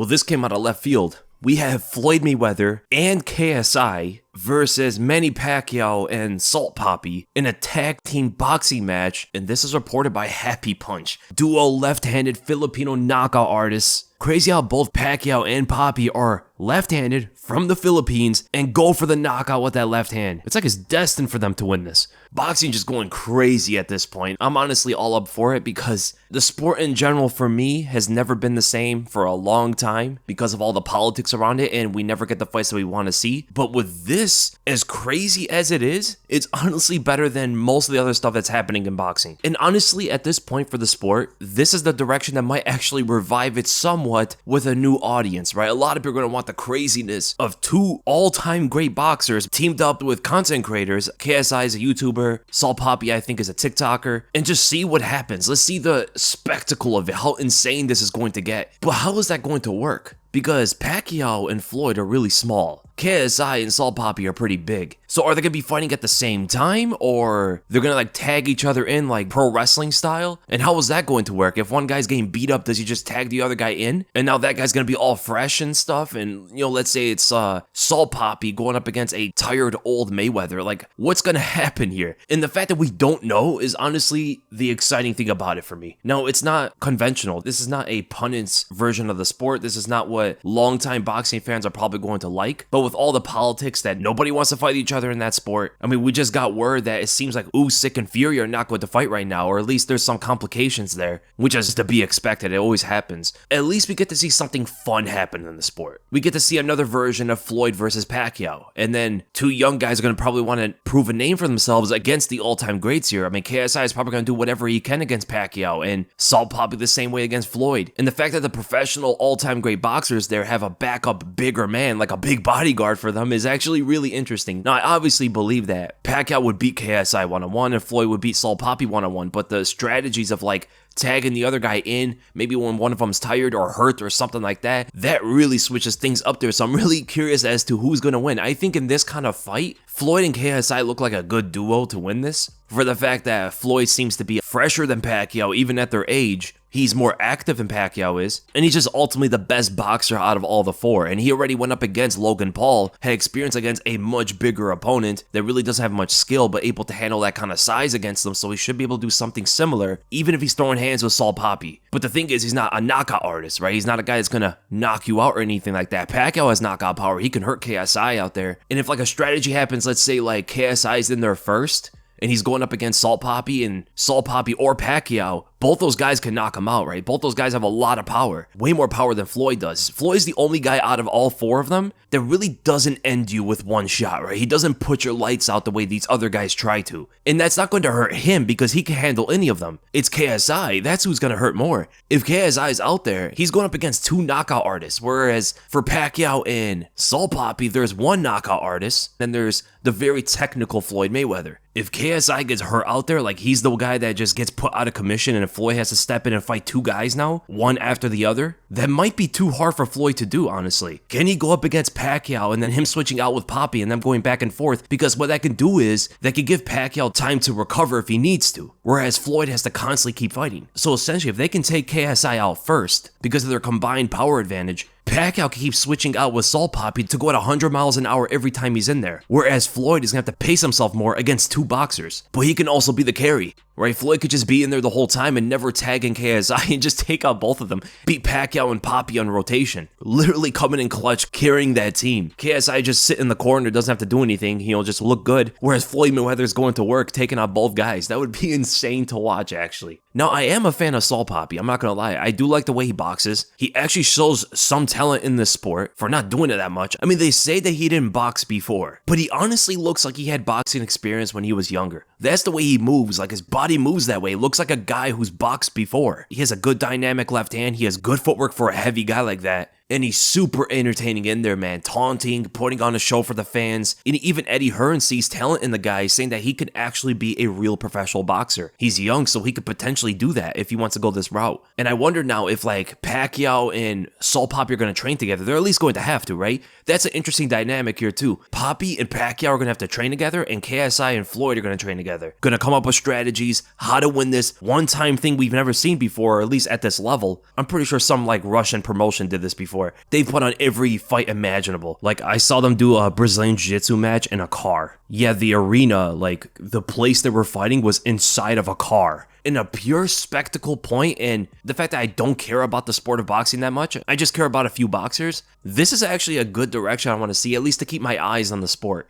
Well, this came out of left field. We have Floyd Mayweather and KSI versus Manny Pacquiao and Salt Papi in a tag team boxing match, and this is reported by Happy Punch. Duo left-handed Filipino knockout artists. Crazy how both Pacquiao and Papi are left-handed from the Philippines and go for the knockout with that left hand. It's like it's destined for them to win this. Boxing just going crazy at this point. I'm honestly all up for it because the sport in general for me has never been the same for a long time because of all the politics around it, and we never get the fights that we want to see. But with this, as crazy as it is, it's honestly better than most of the other stuff that's happening in boxing. And honestly, at this point for the sport, this is the direction that might actually revive it somewhat with a new audience, right? A lot of people are going to want the craziness of two all-time great boxers teamed up with content creators. KSI is a YouTuber, Salt Papi I think is a TikToker, and just see what happens. Let's see the spectacle of it, how insane this is going to get. But how is that going to work? Because Pacquiao and Floyd are really small. KSI and Salt Papi are pretty big. So are they going to be fighting at the same time? Or they're going to like tag each other in like pro wrestling style? And how is that going to work? If one guy's getting beat up, does he just tag the other guy in? And now that guy's going to be all fresh and stuff? And, you know, let's say it's Salt Papi going up against a tired old Mayweather. Like, what's going to happen here? And the fact that we don't know is honestly the exciting thing about it for me. No, it's not conventional. This is not a pundit's version of the sport. This is not what longtime boxing fans are probably going to like. But with all the politics that nobody wants to fight each other in that sport, I mean, we just got word that it seems like Usyk and Fury are not going to fight right now, or at least there's some complications there, which is to be expected. It always happens. At least we get to see something fun happen in the sport. We get to see another version of Floyd versus Pacquiao, and then two young guys are going to probably want to prove a name for themselves against the all-time greats here. I mean, KSI is probably going to do whatever he can against Pacquiao, and Salt Papi the same way against Floyd. And the fact that the professional all-time great boxers there have a backup bigger man, like a big bodyguard for them, is actually really interesting. Now, I obviously believe that Pacquiao would beat KSI one-on-one and Floyd would beat Salt Papi one-on-one, but the strategies of like tagging the other guy in, maybe when one of them's tired or hurt or something like that, that really switches things up there. So I'm really curious as to who's going to win. I think in this kind of fight, Floyd and KSI look like a good duo to win this, for the fact that Floyd seems to be fresher than Pacquiao even at their age. He's more active than Pacquiao is, and he's just ultimately the best boxer out of all the four. And he already went up against Logan Paul, had experience against a much bigger opponent that really doesn't have much skill, but able to handle that kind of size against them, so he should be able to do something similar, even if he's throwing hands with Salt Papi. But the thing is, he's not a knockout artist, right? He's not a guy that's gonna knock you out or anything like that. Pacquiao has knockout power. He can hurt KSI out there. And if like a strategy happens, let's say like KSI's in there first, and he's going up against Salt Papi, and Salt Papi or Pacquiao, both those guys can knock him out, right? Both those guys have a lot of power, way more power than Floyd does. Floyd's the only guy out of all four of them that really doesn't end you with one shot, right? He doesn't put your lights out the way these other guys try to. And that's not going to hurt him because he can handle any of them. It's KSI, that's who's going to hurt more. If KSI is out there, he's going up against two knockout artists, whereas for Pacquiao and Salt Papi, there's one knockout artist, then there's the very technical Floyd Mayweather. If KSI gets hurt out there, like he's the guy that just gets put out of commission, and if Floyd has to step in and fight two guys now, one after the other, that might be too hard for Floyd to do, honestly. Can he go up against Pacquiao and then him switching out with Papi and them going back and forth? Because what that can do is that can give Pacquiao time to recover if he needs to, whereas Floyd has to constantly keep fighting. So essentially, if they can take KSI out first because of their combined power advantage, Pacquiao can keep switching out with Salt Papi to go at 100 miles an hour every time he's in there, whereas Floyd is going to have to pace himself more against two boxers. But he can also be the carry, right? Floyd could just be in there the whole time and never tag in KSI and just take out both of them. Beat Pacquiao and Papi on rotation. Literally coming in clutch, carrying that team. KSI just sit in the corner, doesn't have to do anything. He'll just look good. Whereas Floyd Mayweather's going to work, taking out both guys. That would be insane to watch, actually. Now, I am a fan of Salt Papi. I'm not going to lie. I do like the way he boxes. He actually shows some talent in this sport for not doing it that much. I mean, they say that he didn't box before, but he honestly looks like he had boxing experience when he was younger. That's the way he moves. Like, his body moves that way. It looks like a guy who's boxed before. He has a good dynamic left hand. He has good footwork for a heavy guy like that. And he's super entertaining in there, man. Taunting, putting on a show for the fans. And even Eddie Hearn sees talent in the guy, saying that he could actually be a real professional boxer. He's young, so he could potentially do that if he wants to go this route. And I wonder now if, like, Pacquiao and Salt Papi are going to train together. They're at least going to have to, right? That's an interesting dynamic here, too. Papi and Pacquiao are going to have to train together, and KSI and Floyd are going to train together. Going to come up with strategies, how to win this one-time thing we've never seen before, or at least at this level. I'm pretty sure some, like, Russian promotion did this before. before. They've put on every fight imaginable. Like, I saw them do a Brazilian Jiu-Jitsu match in a car. Yeah, the arena, like, the place they were fighting was inside of a car. In a pure spectacle point, and the fact that I don't care about the sport of boxing that much, I just care about a few boxers, this is actually a good direction I want to see, at least to keep my eyes on the sport.